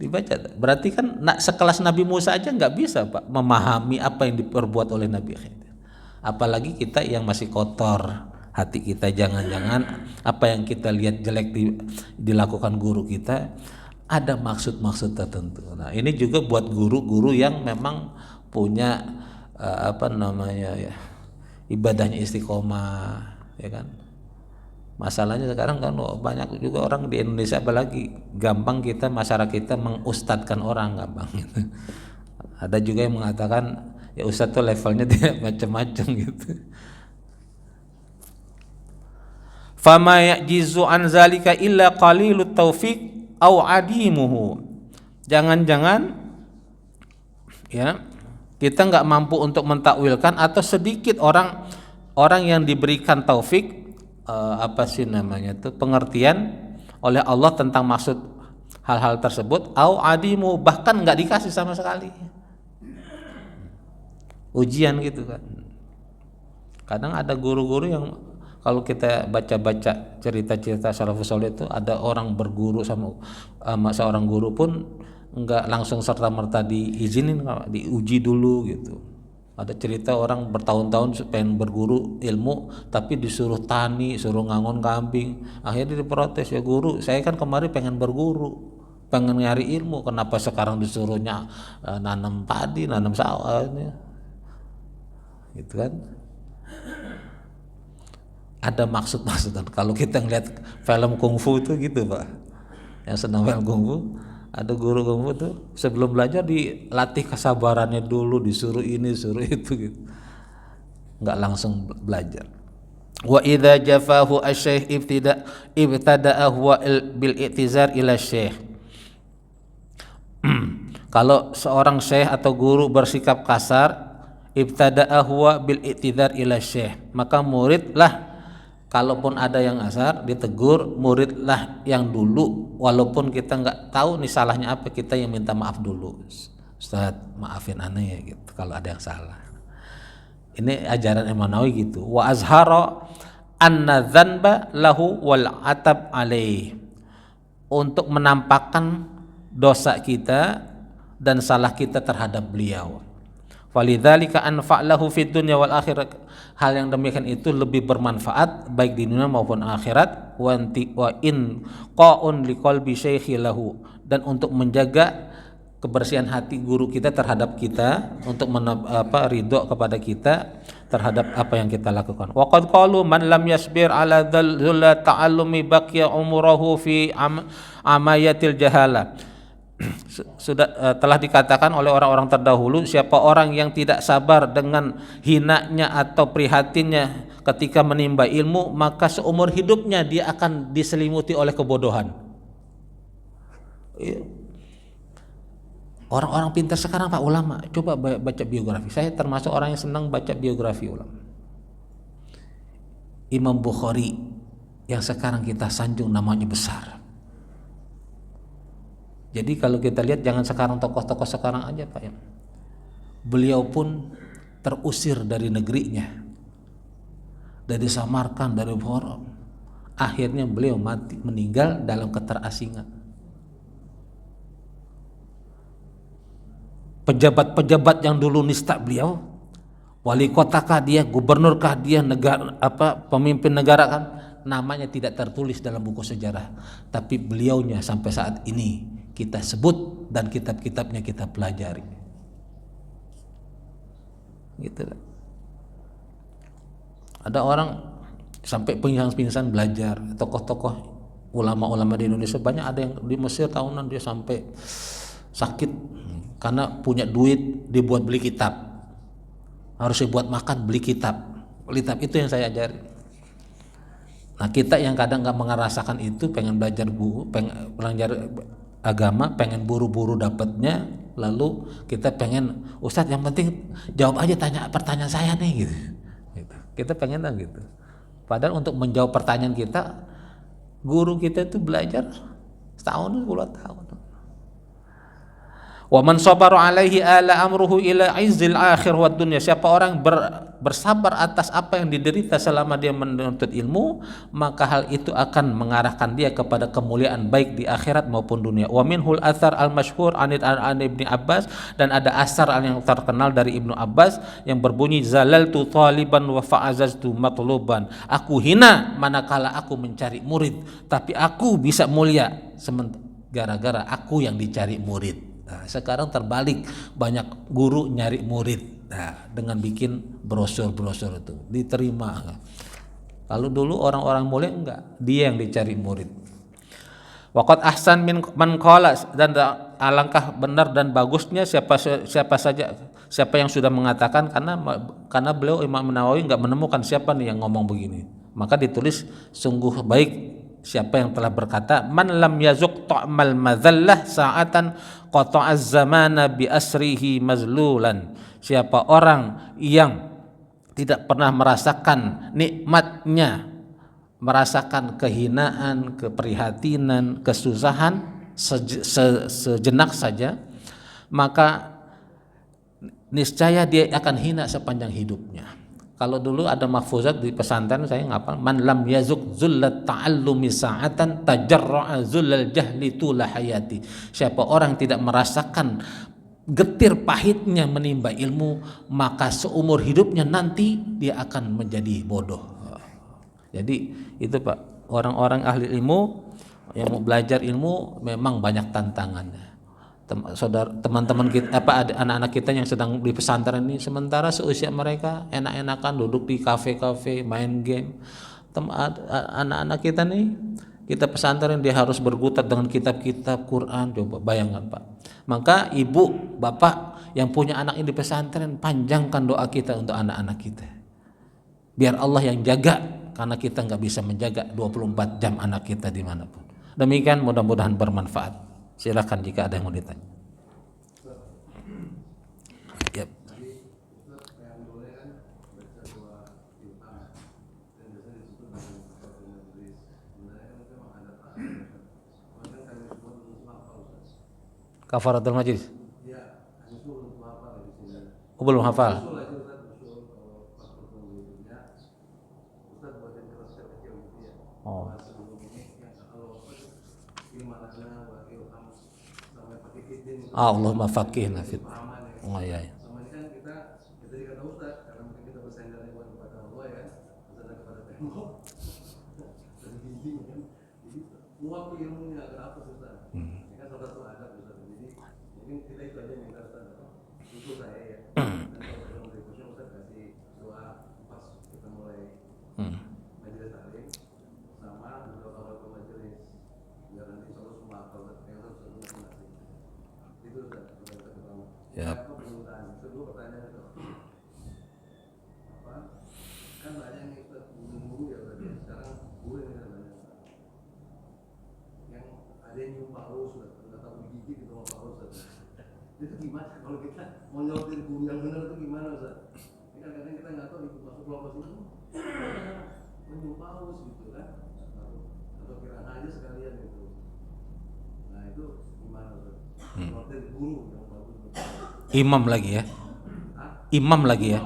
Dibaca. Berarti kan sekelas Nabi Musa aja nggak bisa Pak memahami apa yang diperbuat oleh Nabi Khidir. Apalagi kita yang masih kotor hati kita, jangan-jangan apa yang kita lihat jelek dilakukan guru kita ada maksud-maksud tertentu. Nah, ini juga buat guru-guru yang memang punya ya, ibadahnya istiqomah, ya kan. Masalahnya sekarang kan banyak juga orang di Indonesia, apalagi gampang kita, masyarakat kita mengustadkan orang gampang gitu. Ada juga yang mengatakan ya ustadz tuh levelnya tidak macam-macam gitu. Fama ya'jizu an zalika illa qalilut taufiq au adimuhu. Jangan-jangan ya kita nggak mampu untuk mentakwilkan, atau sedikit orang yang diberikan taufik pengertian oleh Allah tentang maksud hal-hal tersebut, au adimu, bahkan nggak dikasih sama sekali. Ujian gitu kan. Kadang ada guru-guru yang kalau kita baca-baca cerita-cerita salafus saleh itu, ada orang berguru sama seorang guru pun enggak langsung serta-merta diizinin, diuji dulu gitu. Ada cerita orang bertahun-tahun pengen berguru ilmu tapi disuruh tani, suruh ngangon kambing. Akhirnya diprotes, ya guru, saya kan kemarin pengen berguru, pengen nyari ilmu, kenapa sekarang disuruhnya nanam padi, nanam sawah gitu kan. ada maksud-maksud. Kalau kita ngeliat film kungfu itu gitu Pak, yang senang film kungfu, ada guru kungfu tuh sebelum belajar dilatih kesabarannya dulu, disuruh ini suruh itu gitu, nggak langsung belajar. Wa idza jafahu asy-syekh ibtada'ahu bil i'tizar ila syekh. Kalau seorang syekh atau guru bersikap kasar, ibtada'ahu bil i'tizar ila syekh, maka muridlah, kalaupun ada yang kasar ditegur, muridlah yang dulu, walaupun kita nggak tahu nih salahnya apa, kita yang minta maaf dulu. Ustaz, maafin aneh ya gitu kalau ada yang salah. Ini ajaran Imam Nawawi gitu. Wa azhara anna dzanba lahu wal atab alaih, untuk menampakkan dosa kita dan salah kita terhadap beliau. Walidzalika anfa'lahu fid dunya wal akhirat, hal yang demikian itu lebih bermanfaat baik di dunia maupun akhirat. Wa in qa'un liqalbi syaikhi lahu, dan untuk menjaga kebersihan hati guru kita terhadap kita, untuk ridho kepada kita terhadap apa yang kita lakukan. Wa qad qalu man lam yasbir ala dzalla ta'allumi baqiya umurahu fi amayatil jahala. Sudah telah dikatakan oleh orang-orang terdahulu, siapa orang yang tidak sabar dengan hinanya atau prihatinnya ketika menimba ilmu, maka seumur hidupnya dia akan diselimuti oleh kebodohan. Orang-orang pintar sekarang Pak, ulama, coba baca biografi. Saya termasuk orang yang senang baca biografi ulama. Imam Bukhari yang sekarang kita sanjung namanya besar. Jadi kalau kita lihat, jangan sekarang tokoh-tokoh sekarang aja Pak ya. Beliau pun terusir dari negerinya, dari Samarkand, dari Bukhara. Akhirnya beliau mati, meninggal dalam keterasingan. Pejabat-pejabat yang dulu nista beliau, wali kotakah dia, gubernurkah dia, negara pemimpin negara kan, namanya tidak tertulis dalam buku sejarah, tapi beliaunya sampai saat ini kita sebut dan kitab-kitabnya kita pelajari. Gitu. Ada orang sampai pingsan belajar, tokoh-tokoh ulama-ulama di Indonesia banyak, ada yang di Mesir tahunan dia sampai sakit karena punya duit dibuat beli kitab, harus dibuat makan beli kitab. Itu yang saya ajari. Nah kita yang kadang nggak merasakan itu, pengen belajar belajar agama, pengen buru-buru dapatnya, lalu kita pengen, Ustadz yang penting jawab aja pertanyaan saya nih gitu. Kita pengen gitu. Padahal untuk menjawab pertanyaan kita, guru kita itu belajar setahun 10 tahun. Wa man sabara alaihi ala amruhu ila izzil akhir wad dunya, siapa orang bersabar atas apa yang diderita selama dia menuntut ilmu, maka hal itu akan mengarahkan dia kepada kemuliaan baik di akhirat maupun dunia. Wa minhul athar al masyhur an Ibnu Abbas, dan ada asar yang terkenal dari Ibnu Abbas yang berbunyi, zalaltu taliban wa fa'azaztu matluban, aku hina manakala aku mencari murid, tapi aku bisa mulia gara-gara aku yang dicari murid. Nah, sekarang terbalik, banyak guru nyari murid, nah, dengan bikin brosur-brosur itu diterima. Kalau dulu orang-orang mulia enggak, dia yang dicari murid. Waqad ahsan man qala, dan alangkah benar dan bagusnya siapa yang sudah mengatakan, karena beliau Imam Nawawi enggak menemukan siapa nih yang ngomong begini, maka ditulis sungguh baik siapa yang telah berkata, man lam yazuq ta'mal madzallah sa'atan qata'az zamana bi asrihi mazlulan, siapa orang yang tidak pernah merasakan nikmatnya, merasakan kehinaan, keprihatinan, kesusahan sejenak saja, maka niscaya dia akan hina sepanjang hidupnya. Kalau dulu ada mahfuzat di pesantren saya ngapal, man lam yazuk zullat ta'allumi sa'atan tajarra'a zullal jahli tula hayati, siapa orang tidak merasakan getir pahitnya menimba ilmu, maka seumur hidupnya nanti dia akan menjadi bodoh. Jadi itu Pak, orang-orang ahli ilmu yang mau belajar ilmu memang banyak tantangannya. Teman-teman kita, anak-anak kita yang sedang di pesantren ini, sementara seusia mereka enak-enakan duduk di kafe-kafe main game, anak-anak kita nih, kita pesantren dia harus berkutat dengan kitab-kitab Quran. Coba bayangkan Pak. Maka ibu, bapak yang punya anak ini di pesantren, panjangkan doa kita untuk anak-anak kita. Biar Allah yang jaga, karena kita nggak bisa menjaga 24 jam anak kita dimanapun. Demikian, mudah-mudahan bermanfaat. Silakan jika ada yang mau ditanya. Yep. Kafaratul majlis. Oh, belum hafal. Oh. Allahumma faqihna fit. Oh iya. Ya. Itu gimana kalau kita mau nyautin guru yang benar itu gimana Ustaz? Ini kan kadang kita nggak tahu itu masuk kelompok itu menyuruh paus gitu kan, atau kiraan aja sekalian gitu. Nah itu gimana Ustaz? Nyautin guru yang bagus. Imam lagi ya? Imam lagi ya?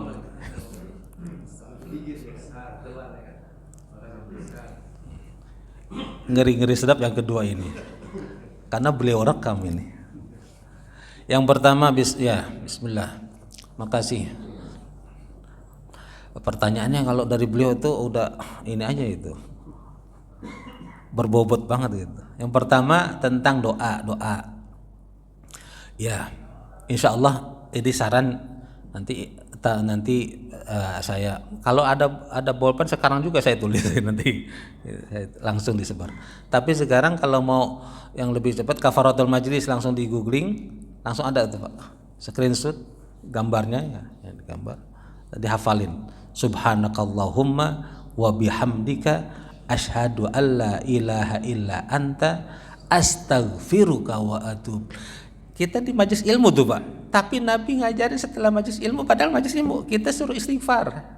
Ngeri-ngeri sedap yang kedua ini, karena beliau rekam ini. Yang pertama, bismillah. Makasih. Pertanyaannya kalau dari beliau itu udah ini aja itu, berbobot banget gitu. Yang pertama tentang doa. Ya, insya Allah ini saran nanti saya kalau ada bolpen sekarang juga saya tulis nanti saya langsung disebar. Tapi sekarang kalau mau yang lebih cepat kafaratul majlis langsung di googling, langsung ada tuh Pak, screenshot gambarnya ya digambar, dihafalin. Subhanakallahumma wa bihamdika asyhadu alla ilaha illa anta astaghfiruka wa atub. Kita di majelis ilmu tuh Pak, tapi Nabi ngajarin setelah majelis ilmu, padahal majelis ilmu kita suruh istighfar.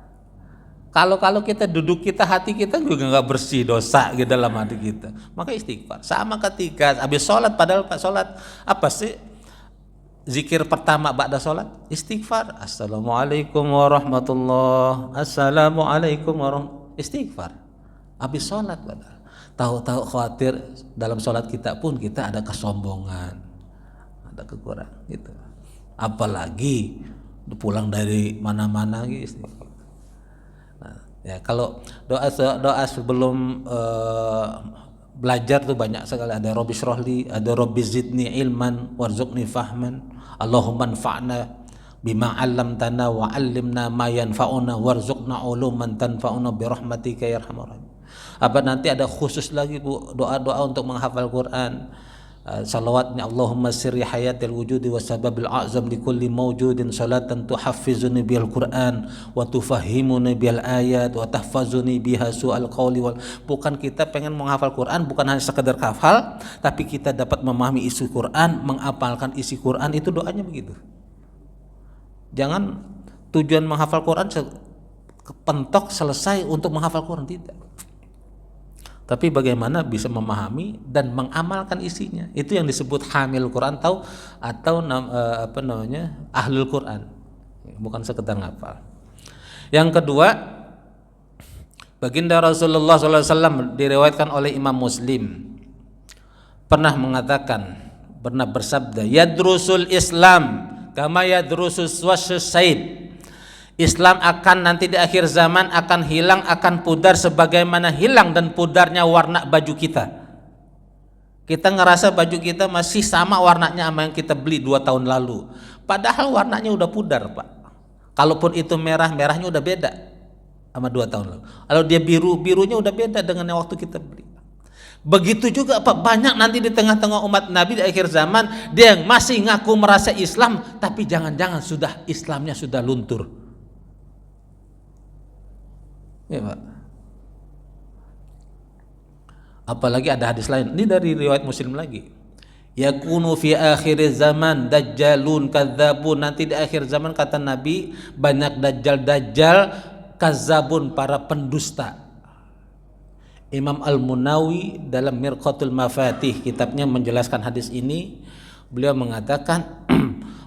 Kalau kita duduk hati kita juga nggak bersih, dosa di dalam hati kita, maka istighfar. Sama ketika habis sholat, padahal Pak sholat apa sih? Zikir pertama ba'da sholat, istighfar. Assalamualaikum warahmatullahi, assalamualaikum warahmatullahi, istighfar. Habis sholat, tahu-tahu khawatir dalam sholat kita pun kita ada kesombongan, ada kekurangan gitu. Apalagi pulang dari mana-mana gitu. Nah, ya kalau doa sebelum belajar tuh banyak sekali, ada Robbi Shrahli, ada Robbi Zidni ilman warzuqni fahman, Allahumma anfa'na bima 'allamtana wa 'allimna ma yanfa'una warzuqna 'uluman tanfa'una bi rahmatika ya arhamar rahimin. Apa nanti ada khusus lagi Bu, doa-doa untuk menghafal Quran. Salawatnya Allahumma sirri hayatil wujudi wa sababil a'zam li kulli mawjudin salatan tuhaffizuni bil Quran wa tufahhimuni bil ayat wa tahfazuni biha su'al qawli wal. Bukan kita pengen menghafal Quran, bukan hanya sekedar hafal, tapi kita dapat memahami isi Quran, menghafalkan isi Quran, itu doanya begitu. Jangan tujuan menghafal Quran kepentok selesai untuk menghafal Quran, tidak. Tapi bagaimana bisa memahami dan mengamalkan isinya, itu yang disebut hamil Quran atau ahlul Quran, bukan sekedar ngapal. Yang kedua, baginda Rasulullah SAW diriwayatkan oleh Imam Muslim pernah bersabda, yadrusul Islam kama yadrusus wassus saib. Islam akan nanti di akhir zaman akan hilang, akan pudar sebagaimana hilang dan pudarnya warna baju kita. Kita ngerasa baju kita masih sama warnanya sama yang kita beli 2 tahun lalu, padahal warnanya udah pudar Pak. Kalaupun itu merah, merahnya udah beda. sama 2 tahun lalu. Kalau dia birunya udah beda dengan yang waktu kita beli. Begitu juga Pak, banyak nanti di tengah-tengah umat Nabi di akhir zaman dia yang masih ngaku merasa Islam, tapi jangan-jangan sudah Islamnya sudah luntur. Ya Pak. Apalagi ada hadis lain, ini dari riwayat Muslim lagi. Yakunu fi akhir zaman dajjalun kadzabun, nanti di akhir zaman kata Nabi banyak dajjal kadzabun, para pendusta. Imam Al-Munawi dalam Mirqatul Mafatih kitabnya menjelaskan hadis ini, beliau mengatakan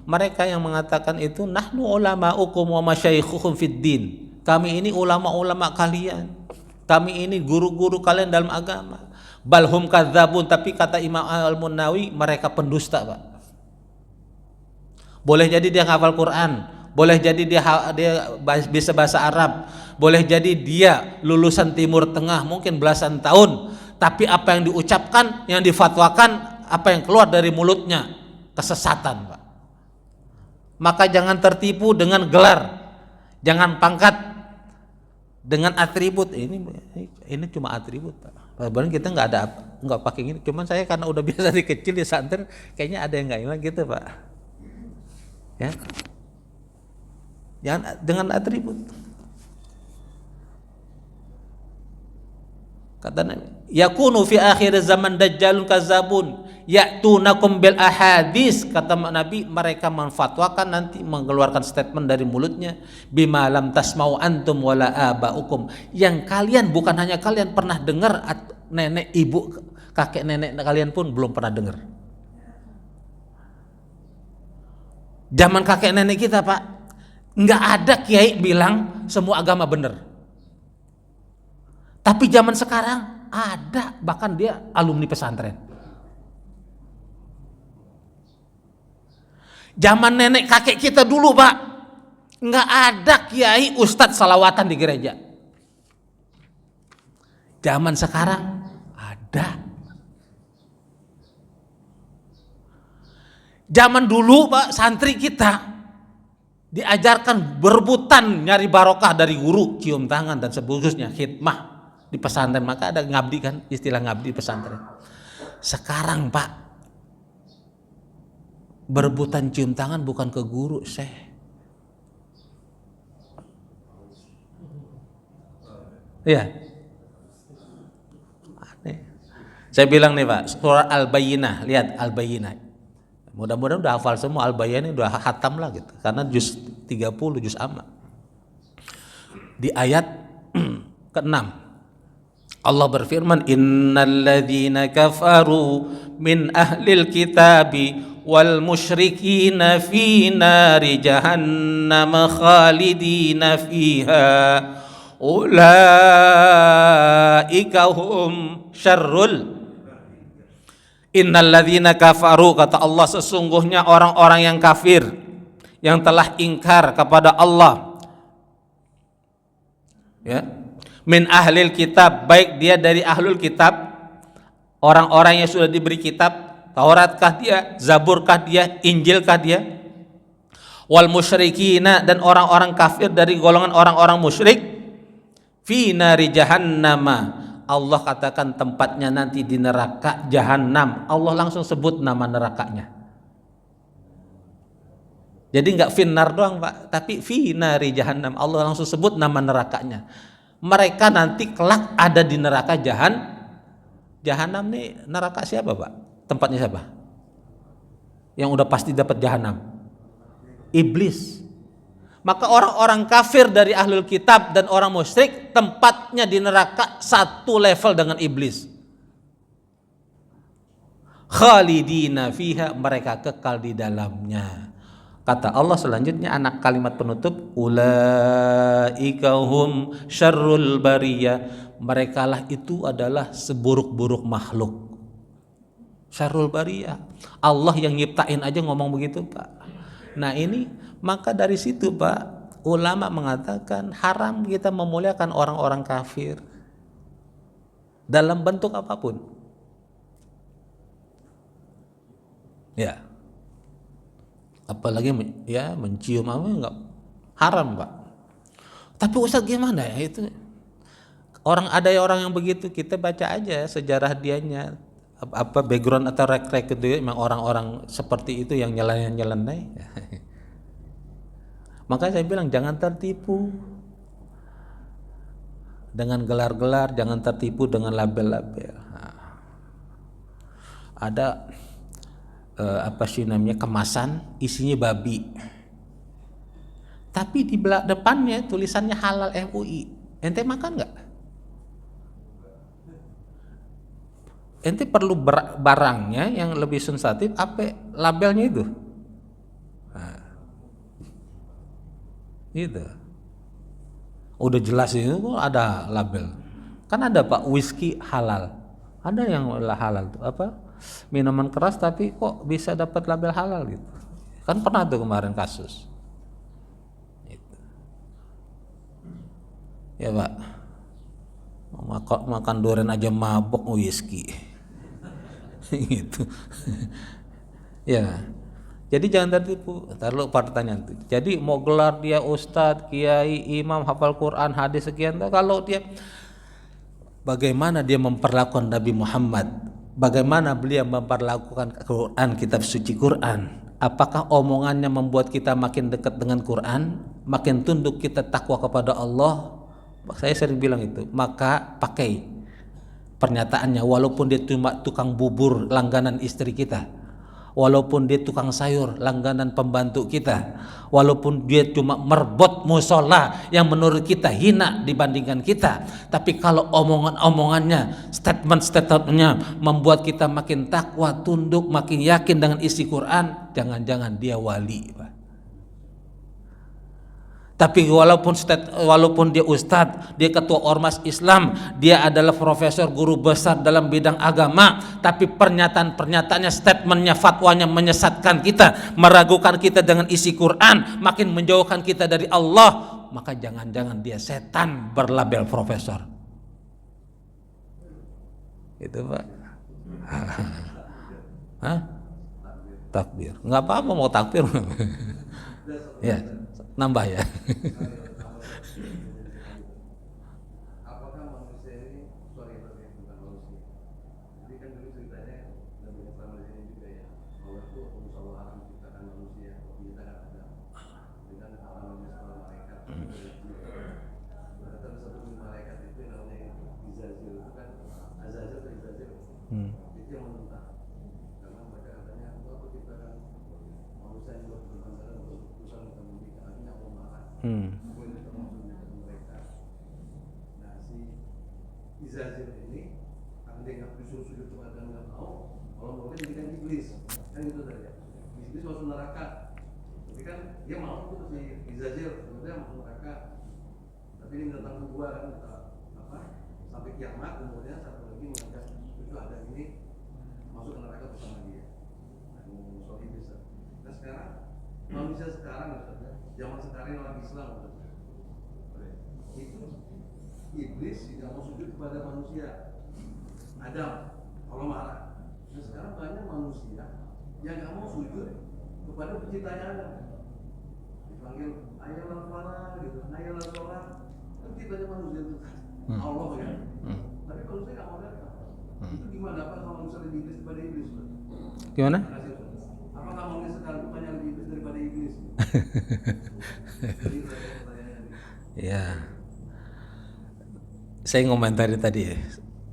mereka yang mengatakan itu nahnu ulama'ukum wa masyaikhukum fid din, kami ini ulama-ulama kalian, kami ini guru-guru kalian dalam agama. Balhum kadzabun, tapi kata Imam Al-Munawi mereka pendusta Pak. Boleh jadi dia hafal Quran, boleh jadi dia bisa bahasa Arab, boleh jadi dia lulusan Timur Tengah mungkin belasan tahun, tapi apa yang diucapkan, yang difatwakan, apa yang keluar dari mulutnya kesesatan Pak. Maka jangan tertipu dengan gelar, jangan pangkat, dengan atribut. Ini cuma atribut Pak. Padahal kita nggak pakai ini. Cuman saya karena udah biasa dari kecil di santren, kayaknya ada yang nggak hilang gitu Pak. Ya, jangan dengan atribut. Kata Nabi, yakunu fi akhir zaman dajjalun kadzabun ya'tunakum bil ahadis, kata Nabi mereka menfatwakan, nanti mengeluarkan statement dari mulutnya, bima lam tasma'u antum wala aba'ukum, yang kalian, bukan hanya kalian pernah dengar, nenek ibu kakek nenek kalian pun belum pernah dengar. Zaman kakek nenek kita Pak, nggak ada kiai bilang semua agama benar. Tapi zaman sekarang ada, bahkan dia alumni pesantren. Zaman nenek kakek kita dulu Pak, nggak ada kiai ustadz salawatan di gereja. Zaman sekarang ada. Zaman dulu Pak, santri kita diajarkan berebutan nyari barokah dari guru, cium tangan dan sebagusnya, khidmah di pesantren, maka ada ngabdi kan, istilah ngabdi pesantren. Sekarang Pak, berebutan cium tangan bukan ke guru, Syekh. Iya. Aneh. Saya bilang nih Pak, surah Al-Bayyinah, lihat Al-Bayyinah. Mudah-mudahan udah hafal semua Al-Bayyinah, udah hatam lah gitu. Karena juz 30 juz amma. Di ayat ke-6 Allah berfirman, innalladzina kafaru min ahlil kitabi wal musyrikina fi nari jahannam khalidina fiha ulaika hum syarrul. Innalladzina kafaru, kata Allah, sesungguhnya orang-orang yang kafir, yang telah ingkar kepada Allah, ya, min ahlil kitab, baik dia dari ahlul kitab, orang-orang yang sudah diberi kitab, Tauratkah dia, Zaburkah dia, Injilkah dia, wal musyrikina, dan orang-orang kafir dari golongan orang-orang musyrik, fi nari jahannama, Allah katakan tempatnya nanti di neraka Jahannam. Allah langsung sebut nama nerakanya. Jadi nggak finnar doang Pak, tapi fi nari Jahannam, Allah langsung sebut nama nerakanya. Mereka nanti kelak ada di neraka Jahannam. Nih neraka siapa Pak? Tempatnya siapa? Yang udah pasti dapat Jahannam? Iblis. Maka orang-orang kafir dari ahlul kitab dan orang musyrik tempatnya di neraka satu level dengan iblis. Khalidina fiha, mereka kekal di dalamnya. Kata Allah selanjutnya, anak kalimat penutup, ulaika hum syarrul bariyah, merekalah itu adalah seburuk-buruk makhluk. Syarrul bariyah, Allah yang nyiptain aja ngomong begitu Pak. Nah ini, maka dari situ Pak, ulama mengatakan haram kita memuliakan orang-orang kafir dalam bentuk apapun. Ya, apalagi ya mencium apa, enggak haram Pak. Tapi Ustaz gimana ya itu? Ada orang yang begitu, kita baca aja sejarah dianya, apa background atau rek-rek itu, memang orang-orang seperti itu yang nyeleneh. Makanya saya bilang jangan tertipu dengan gelar-gelar, jangan tertipu dengan label-label. Ada apa sih namanya, kemasan isinya babi, tapi di depannya tulisannya halal MUI. Ente makan nggak? Ente perlu barangnya yang lebih sensitif apa labelnya itu? Nah, gitu. Udah jelas itu ada label. Kan ada Pak whisky halal. Ada yang halal tuh apa? Minuman keras tapi kok bisa dapat label halal gitu. Kan pernah tuh kemarin kasus. Gitu. Ya Pak. Makan durian aja mabok whisky. Gitu. Ya. Jadi jangan tertipu. Taruh pertanyaan itu. Jadi mau gelar dia ustadz, kiai, imam, hafal Quran, hadis sekian, kalau dia bagaimana dia memperlakukan Nabi Muhammad, bagaimana beliau memperlakukan Quran, kitab suci Quran, apakah omongannya membuat kita makin dekat dengan Quran, makin tunduk kita takwa kepada Allah? Saya sering bilang itu, maka pakai pernyataannya, walaupun dia cuma tukang bubur langganan istri kita, walaupun dia tukang sayur langganan pembantu kita, walaupun dia cuma merbot musola yang menurut kita hina dibandingkan kita, tapi kalau omongannya, statement-statementnya membuat kita makin takwa, tunduk, makin yakin dengan isi Quran, jangan-jangan dia wali, Pak. Tapi walaupun dia ustadz, dia ketua ormas Islam, dia adalah profesor guru besar dalam bidang agama, tapi pernyataan-pernyataannya, statementnya, fatwanya menyesatkan kita, meragukan kita dengan isi Quran, makin menjauhkan kita dari Allah, maka jangan-jangan dia setan berlabel profesor. Itu Pak. Hah? Takbir. Nggak apa-apa mau takbir. Ya, nambah ya. Apakah manusia ini bukan manusia? Jadi kan dulu ceritanya Nabi Muhammad ini juga ya, Allah itu Allah menciptakan manusia, kita kan ada dengan alamnya seorang malaikat. Ternyata satu malaikat itu namanya Izazil, itu kan Azazil atau Izazil, itu yang menentang. Karena mereka katanya Allah menciptakan manusia yang berbangsa untuk urusan memiliki, artinya Allah marah. Nah si Izazil ini karena dia nggak disuruh sujud kepada nggak mau, kalau mau jadikan iblis, kan gitu tadi ya. Iblis masuk neraka, tapi kan dia mau tuh si Izazil, sebenarnya masuk neraka, tapi ini datang kedua kan, apa sampai kiamat, kemudian satu lagi mengajak itu ada ini masuk ke neraka bersama dia. Nah, ngomong soal iblis. Nah sekarang manusia sekarang, zaman sekarang orang Islam, itu iblis tidak mau sujud kepada manusia. Adam, Allah marah. Nah sekarang banyak manusia yang nggak mau sujud kepada penciptanya. Dipanggil ayalah fala gitu, ayalah sholat. Itu penciptanya manusia itu Allah ya. Tapi manusia nggak mau datang. Itu gimana? Apakah manusia lebih iblis daripada iblis? Gimana? Apakah manusia sekarang itu banyak lebih iblis daripada iblis? Ya. Saya ngomentari tadi ya.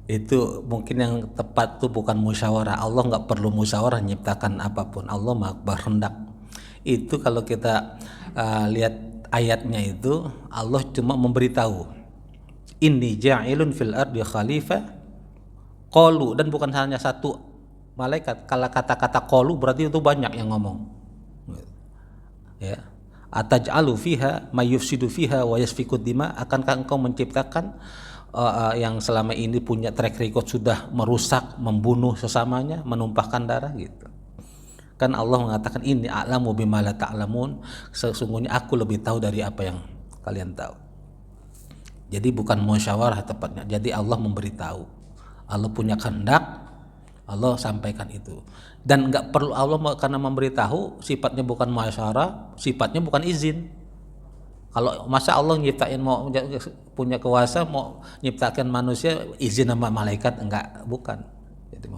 Itu mungkin yang tepat tuh bukan musyawarah. Allah nggak perlu musyawarah nyiptakan apapun. Allah maha berkehendak. Itu kalau kita lihat ayatnya itu, Allah cuma memberitahu, inni ja'ilun fil ardi khalifah qalu, dan bukan hanya satu malaikat. Kalau kata-kata qalu berarti itu banyak yang ngomong. Ya. Ataj'alu fiha may yufsidu fiha wa yasfikud dima, akankah engkau menciptakan yang selama ini punya track record sudah merusak, membunuh sesamanya, menumpahkan darah gitu. Kan Allah mengatakan ini a'lamu bima la ta'lamun, sesungguhnya aku lebih tahu dari apa yang kalian tahu. Jadi bukan musyawarah tepatnya. Jadi Allah memberitahu. Allah punya kehendak, Allah sampaikan itu. Dan enggak perlu Allah karena memberitahu, sifatnya bukan musyawarah, sifatnya bukan izin. Kalau masa Allah nyiptain mau punya kuasa mau nyiptakan manusia izin sama malaikat enggak, bukan. Gitu.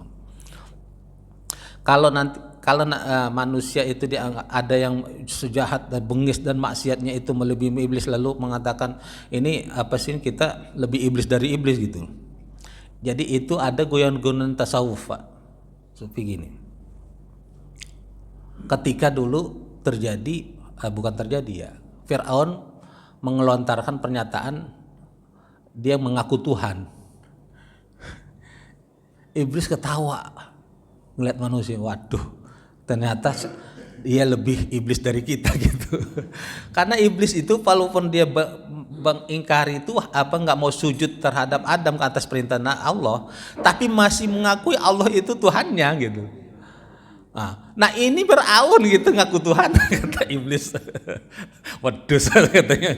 Kalau manusia itu ada yang sejahat dan bengis dan maksiatnya itu melebihi iblis, lalu mengatakan ini apa sih, kita lebih iblis dari iblis gitu. Jadi itu ada goyan-goyan tasawuf, Pak. Seperti gini. Ketika dulu terjadi, bukan terjadi ya, Fir'aun mengelontarkan pernyataan dia mengaku Tuhan. Iblis ketawa ngeliat manusia, waduh ternyata dia lebih iblis dari kita gitu. Karena iblis itu walaupun dia mengingkari itu nggak mau sujud terhadap Adam ke atas perintah Allah, tapi masih mengakui Allah itu Tuhannya gitu. Nah ini Fir'aun gitu ngaku Tuhan, kata iblis. Wedus katanya.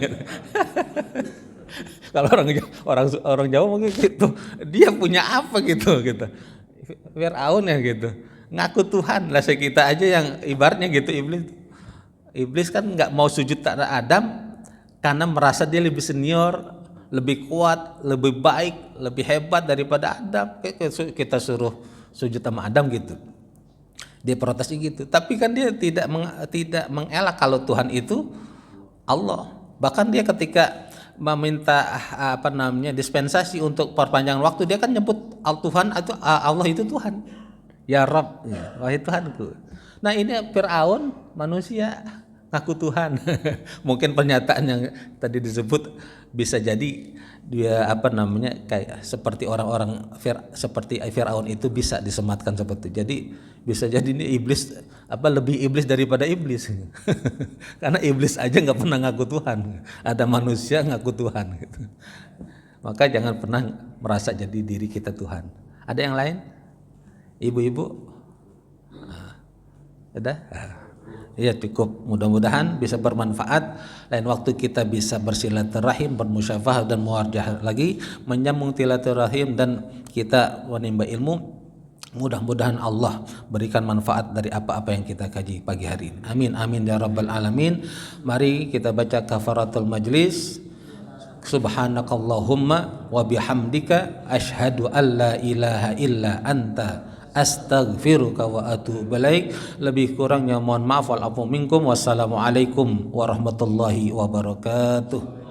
Kalau orang Jawa mungkin gitu, dia punya apa gitu. Fir'aun ya gitu, ngaku Tuhan lah. Kita aja yang ibaratnya gitu, iblis kan nggak mau sujud terhadap Adam karena merasa dia lebih senior, lebih kuat, lebih baik, lebih hebat daripada Adam. Kita suruh sujud sama Adam gitu. Dia protesnya gitu, tapi kan dia tidak mengelak kalau Tuhan itu Allah. Bahkan dia ketika meminta dispensasi untuk perpanjangan waktu, dia kan nyebut Tuhan atau Allah itu Tuhan. Ya Rabb, ya, wahai Tuhanku. Nah ini Fir'aun manusia ngaku Tuhan. Mungkin pernyataan yang tadi disebut bisa jadi dia kayak seperti orang-orang seperti Fir'aun itu bisa disematkan seperti itu. Jadi bisa jadi ini iblis lebih iblis daripada iblis. Karena iblis aja nggak pernah ngaku Tuhan, ada manusia ngaku Tuhan gitu. Maka jangan pernah merasa jadi diri kita Tuhan. Ada yang lain? Ibu-ibu? Udah? Ya cukup, mudah-mudahan bisa bermanfaat. Lain waktu kita bisa bersilaturahim, bermusyafahah dan muwarjah lagi, menyambung silaturahim dan kita menimba ilmu. Mudah-mudahan Allah berikan manfaat dari apa-apa yang kita kaji pagi hari ini. Amin amin ya rabbal alamin. Mari kita baca kafaratul majlis. Subhanakallahumma wa bihamdika asyhadu an la ilaha illa anta astaghfiruka wa atubu ilaik. Lebih kurangnya mohon maaf wal afu minkum. Wassalamualaikum warahmatullahi wabarakatuh.